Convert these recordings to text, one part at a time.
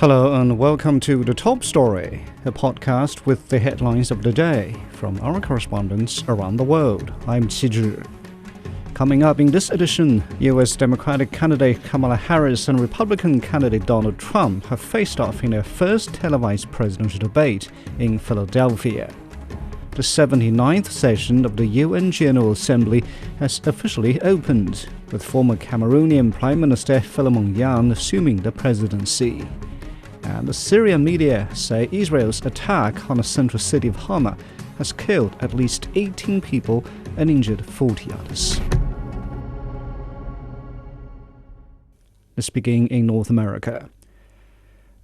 Hello and welcome to The Top Story, a podcast with the headlines of the day from our correspondents around the world. I'm Qizhi. Coming up in this edition, U.S. Democratic candidate Kamala Harris and Republican candidate Donald Trump have faced off in their first televised presidential debate in Philadelphia. The 79th session of the UN General Assembly has officially opened, with former Cameroonian Prime Minister Philemon Yang assuming the presidency. And the Syrian media say Israel's attack on the central city of Hama has killed at least 18 people and injured 40 others. Let's begin in North America.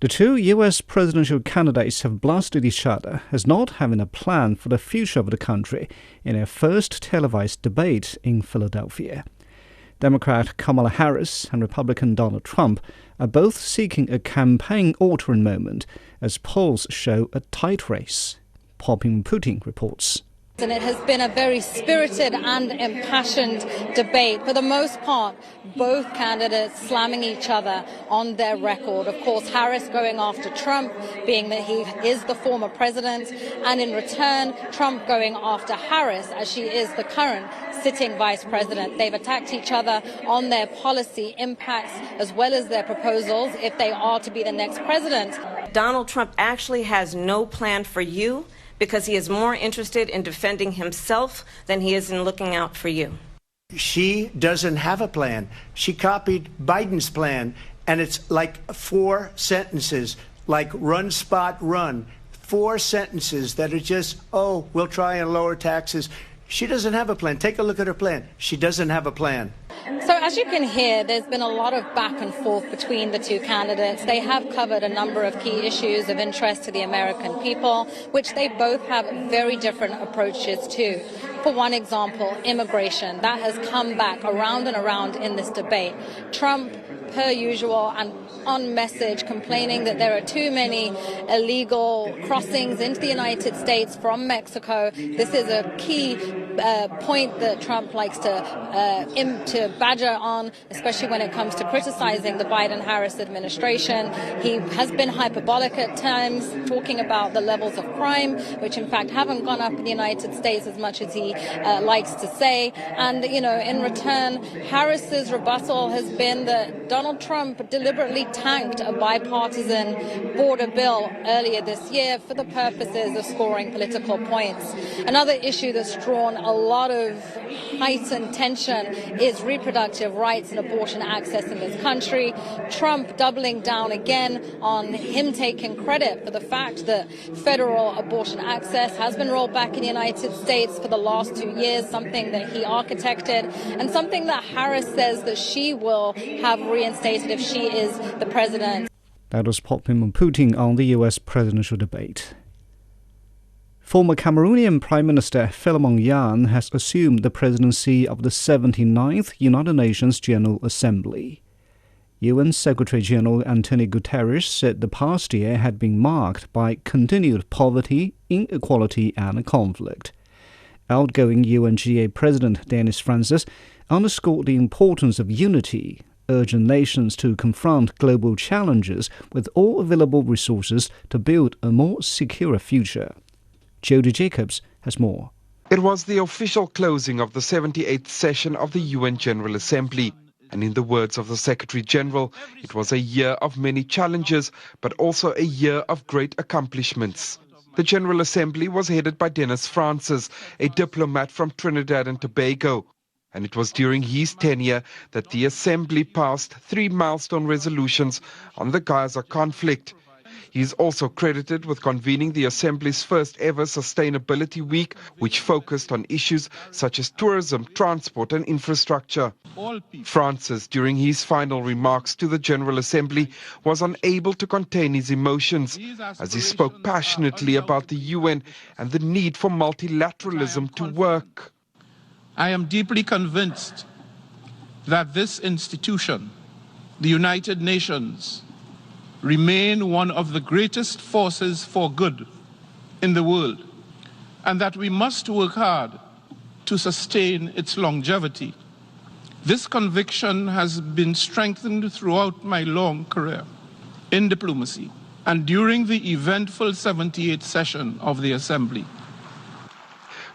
The two U.S. presidential candidates have blasted each other as not having a plan for the future of the country in their first televised debate in Philadelphia. Democrat Kamala Harris and Republican Donald Trump are both seeking a campaign-altering moment as polls show a tight race. Popin Putin reports. And it has been a very spirited and impassioned debate. For the most part, both candidates slamming each other on their record. Of course, Harris going after Trump, being that he is the former president, and in return, Trump going after Harris, as she is the current sitting vice president. They've attacked each other on their policy impacts as well as their proposals if they are to be the next president. Donald Trump actually has no plan for you, because he is more interested in defending himself than he is in looking out for you. She doesn't have a plan. She copied Biden's plan, and it's like 4 sentences, like run, spot, run. 4 sentences that are just, we'll try and lower taxes. She doesn't have a plan. Take a look at her plan. She doesn't have a plan. So as you can hear, there's been a lot of back and forth between the two candidates. They have covered a number of key issues of interest to the American people, which they both have very different approaches to. For one example, immigration. That has come back around and around in this debate. Trump, per usual, and on message, complaining that there are too many illegal crossings into the United States from Mexico. This is a key point that Trump likes to badger on, especially when it comes to criticizing the Biden-Harris administration. He has been hyperbolic at times, talking about the levels of crime, which in fact haven't gone up in the United States as much as he likes to say. And, in return, Harris's rebuttal has been that Donald Trump deliberately tanked a bipartisan border bill earlier this year for the purposes of scoring political points. Another issue that's drawn a lot of heightened tension is reproductive rights and abortion access in this country. Trump doubling down again on him taking credit for the fact that federal abortion access has been rolled back in the United States for the last 2 years, something that he architected and something that Harris says that she will have reinstated if she is the president. That was Popin Putin on the U.S. presidential debate. Former Cameroonian Prime Minister Philemon Yang has assumed the presidency of the 79th United Nations General Assembly. UN Secretary-General Antonio Guterres said the past year had been marked by continued poverty, inequality and conflict. Outgoing UNGA President Denis Francis underscored the importance of unity, urging nations to confront global challenges with all available resources to build a more secure future. Jody Jacobs has more. It was the official closing of the 78th session of the UN General Assembly. And in the words of the Secretary-General, it was a year of many challenges, but also a year of great accomplishments. The General Assembly was headed by Denis Francis, a diplomat from Trinidad and Tobago. And it was during his tenure that the Assembly passed 3 milestone resolutions on the Gaza conflict. He is also credited with convening the Assembly's first ever Sustainability Week, which focused on issues such as tourism, transport and infrastructure. Francis, during his final remarks to the General Assembly, was unable to contain his emotions as he spoke passionately about the UN and the need for multilateralism to work. I am deeply convinced that this institution, the United Nations, remain one of the greatest forces for good in the world, and that we must work hard to sustain its longevity. This conviction has been strengthened throughout my long career. in diplomacy, and during the eventful 78th session of the Assembly.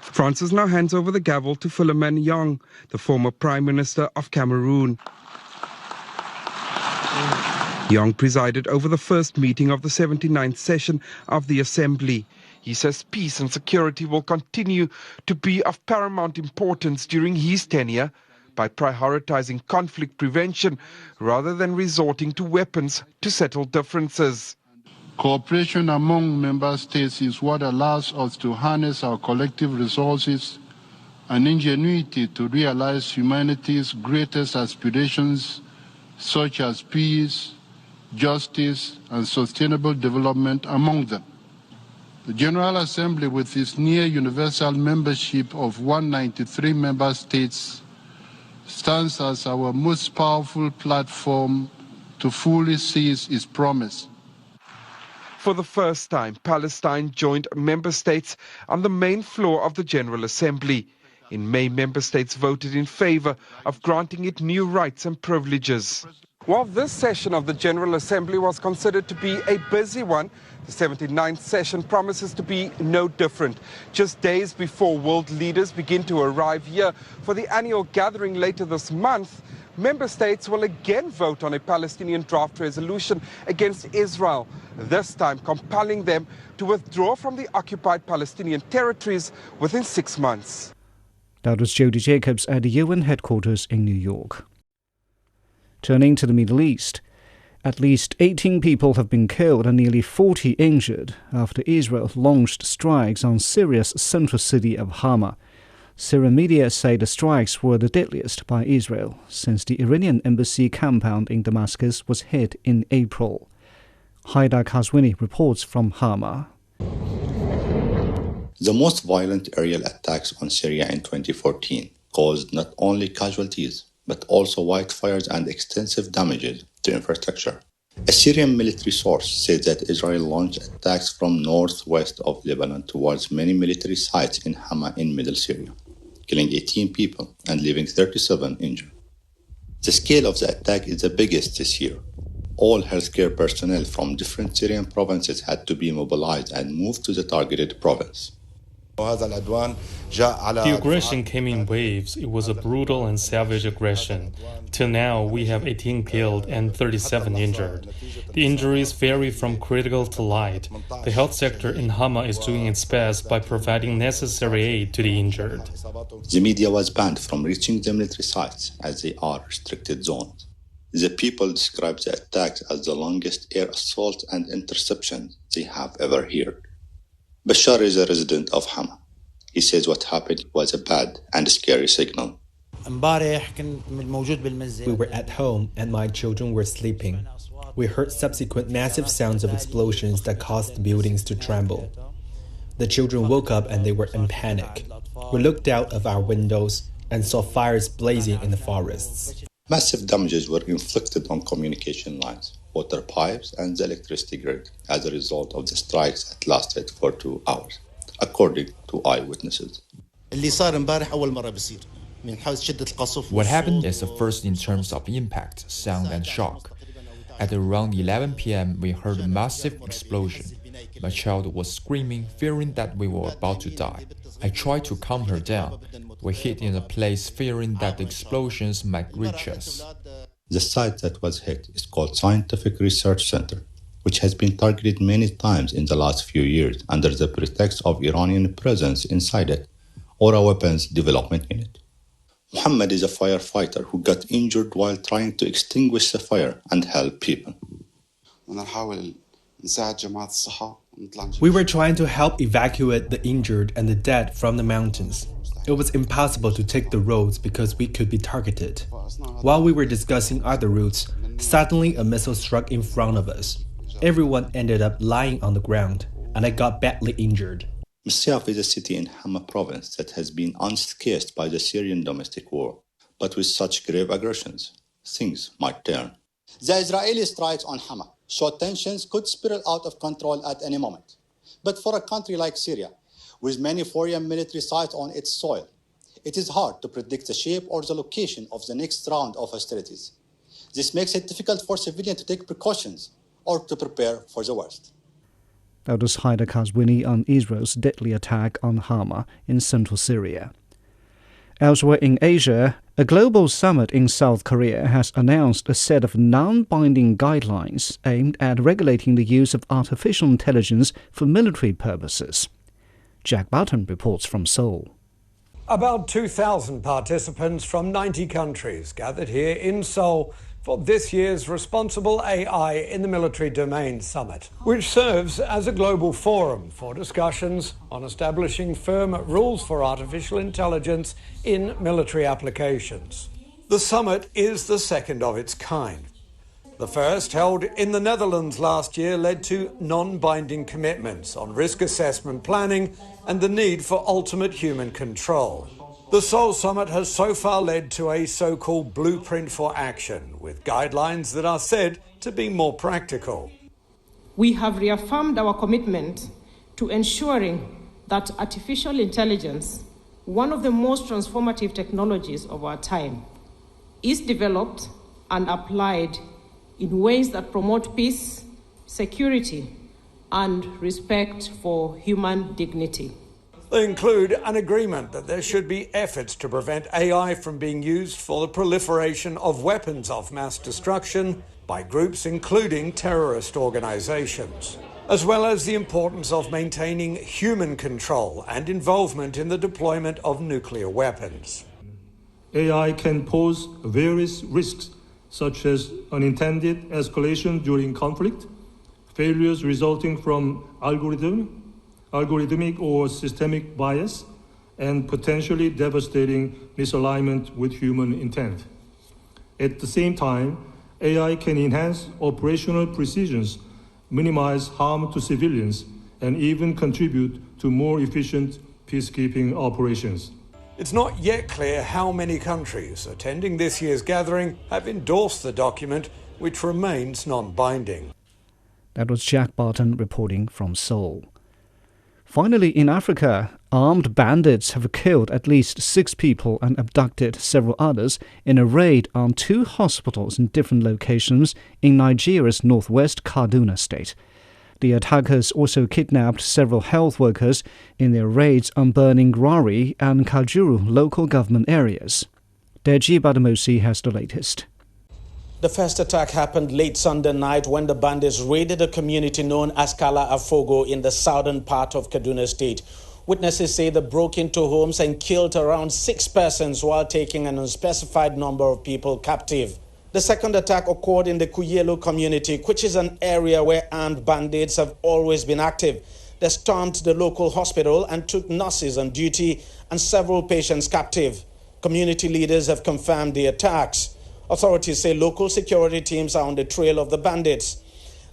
Francis now hands over the gavel to Philemon Young, the former Prime Minister of Cameroon. Young presided over the first meeting of the 79th session of the Assembly. He says peace and security will continue to be of paramount importance during his tenure by prioritizing conflict prevention rather than resorting to weapons to settle differences. Cooperation among member states is what allows us to harness our collective resources and ingenuity to realize humanity's greatest aspirations, such as peace, justice, and sustainable development among them. The General Assembly, with its near universal membership of 193 member states, stands as our most powerful platform to fully seize its promise. For the first time, Palestine joined member states on the main floor of the General Assembly. In May, member states voted in favor of granting it new rights and privileges. While this session of the General Assembly was considered to be a busy one, the 79th session promises to be no different. Just days before world leaders begin to arrive here for the annual gathering later this month, member states will again vote on a Palestinian draft resolution against Israel, this time compelling them to withdraw from the occupied Palestinian territories within 6 months. That was Jody Jacobs at the UN headquarters in New York. Turning to the Middle East, at least 18 people have been killed and nearly 40 injured after Israel launched strikes on Syria's central city of Hama. Syrian media say the strikes were the deadliest by Israel since the Iranian embassy compound in Damascus was hit in April. Haidar Kazwini reports from Hama. The most violent aerial attacks on Syria in 2014 caused not only casualties, but also wildfires and extensive damages to infrastructure. A Syrian military source said that Israel launched attacks from northwest of Lebanon towards many military sites in Hama in middle Syria, killing 18 people and leaving 37 injured. The scale of the attack is the biggest this year. All healthcare personnel from different Syrian provinces had to be mobilized and moved to the targeted province. The aggression came in waves. It was a brutal and savage aggression. Till now, we have 18 killed and 37 injured. The injuries vary from critical to light. The health sector in Hama is doing its best by providing necessary aid to the injured. The media was banned from reaching the military sites as they are restricted zones. The people describe the attacks as the longest air assault and interception they have ever heard. Bashar is a resident of Hama. He says what happened was a bad and scary signal. We were at home and my children were sleeping. We heard subsequent massive sounds of explosions that caused the buildings to tremble. The children woke up and they were in panic. We looked out of our windows and saw fires blazing in the forests. Massive damages were inflicted on communication lines, water pipes, and the electricity grid as a result of the strikes that lasted for 2 hours, according to eyewitnesses. What happened is the first in terms of impact, sound, and shock. At around 11 p.m., we heard a massive explosion. My child was screaming, fearing that we were about to die. I tried to calm her down. We hid in a place fearing that the explosions might reach us. The site that was hit is called Scientific Research Center, which has been targeted many times in the last few years under the pretext of Iranian presence inside it or a weapons development unit. Muhammad is a firefighter who got injured while trying to extinguish the fire and help people. We were trying to help evacuate the injured and the dead from the mountains. It was impossible to take the roads because we could be targeted. While we were discussing other routes, suddenly a missile struck in front of us. Everyone ended up lying on the ground, and I got badly injured. Misyaf is a city in Hama province that has been unscathed by the Syrian domestic war. But with such grave aggressions, things might turn. The Israeli strikes on Hama show tensions could spiral out of control at any moment. But for a country like Syria, with many foreign military sites on its soil, it is hard to predict the shape or the location of the next round of hostilities. This makes it difficult for civilians to take precautions or to prepare for the worst. That was Haidar Kazwini on Israel's deadly attack on Hama in central Syria. Elsewhere in Asia, a global summit in South Korea has announced a set of non-binding guidelines aimed at regulating the use of artificial intelligence for military purposes. Jack Barton reports from Seoul. About 2,000 participants from 90 countries gathered here in Seoul for this year's Responsible AI in the Military Domain Summit, which serves as a global forum for discussions on establishing firm rules for artificial intelligence in military applications. The summit is the second of its kind. The first, held in the Netherlands last year, led to non-binding commitments on risk assessment planning and the need for ultimate human control. The Seoul Summit has so far led to a so-called blueprint for action, with guidelines that are said to be more practical. We have reaffirmed our commitment to ensuring that artificial intelligence, one of the most transformative technologies of our time, is developed and applied in ways that promote peace, security, and respect for human dignity. They include an agreement that there should be efforts to prevent AI from being used for the proliferation of weapons of mass destruction by groups including terrorist organizations, as well as the importance of maintaining human control and involvement in the deployment of nuclear weapons. AI can pose various risks, such as unintended escalation during conflict, failures resulting from algorithmic or systemic bias, and potentially devastating misalignment with human intent. At the same time, AI can enhance operational precisions, minimize harm to civilians, and even contribute to more efficient peacekeeping operations. It's not yet clear how many countries attending this year's gathering have endorsed the document, which remains non-binding. That was Jack Barton reporting from Seoul. Finally, in Africa, armed bandits have killed at least 6 people and abducted several others in a raid on 2 hospitals in different locations in Nigeria's northwest Kaduna state. The attackers also kidnapped several health workers in their raids on Birnin Gwari and Kajuru local government areas. Deji Badamosi has the latest. The first attack happened late Sunday night when the bandits raided a community known as Kala Afogo in the southern part of Kaduna State. Witnesses say they broke into homes and killed around 6 persons while taking an unspecified number of people captive. The second attack occurred in the Kuyelo community, which is an area where armed bandits have always been active. They stormed the local hospital and took nurses on duty and several patients captive. Community leaders have confirmed the attacks. Authorities say local security teams are on the trail of the bandits.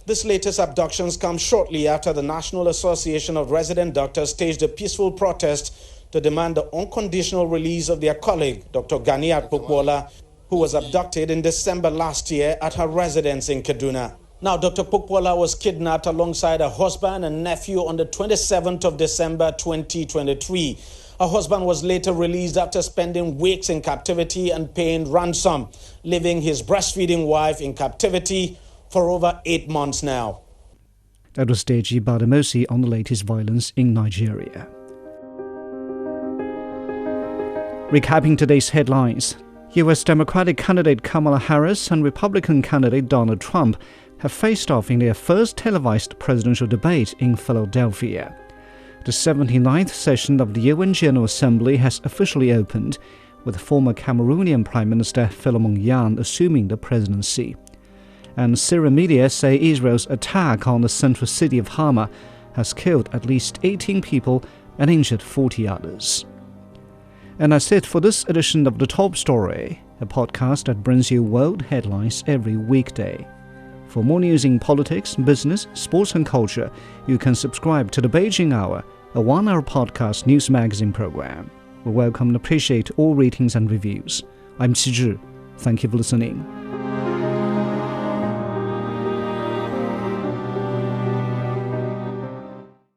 This latest abductions come shortly after the National Association of Resident Doctors staged a peaceful protest to demand the unconditional release of their colleague, Dr. Ganiat Pukwola, who was abducted in December last year at her residence in Kaduna. Now, Dr. Pukwola was kidnapped alongside her husband and nephew on the 27th of December 2023. Her husband was later released after spending weeks in captivity and paying ransom, leaving his breastfeeding wife in captivity for over 8 months now. That was Deji Badamosi on the latest violence in Nigeria. Recapping today's headlines, U.S. Democratic candidate Kamala Harris and Republican candidate Donald Trump have faced off in their first televised presidential debate in Philadelphia. The 79th session of the UN General Assembly has officially opened, with former Cameroonian Prime Minister Philemon Yang assuming the presidency. And Syrian media say Israel's attack on the central city of Hama has killed at least 18 people and injured 40 others. And that's it for this edition of The Top Story, a podcast that brings you world headlines every weekday. For more news in politics, business, sports and culture, you can subscribe to the Beijing Hour, a 1-hour podcast news magazine program. We welcome and appreciate all ratings and reviews. I'm Qi Zhi. Thank you for listening.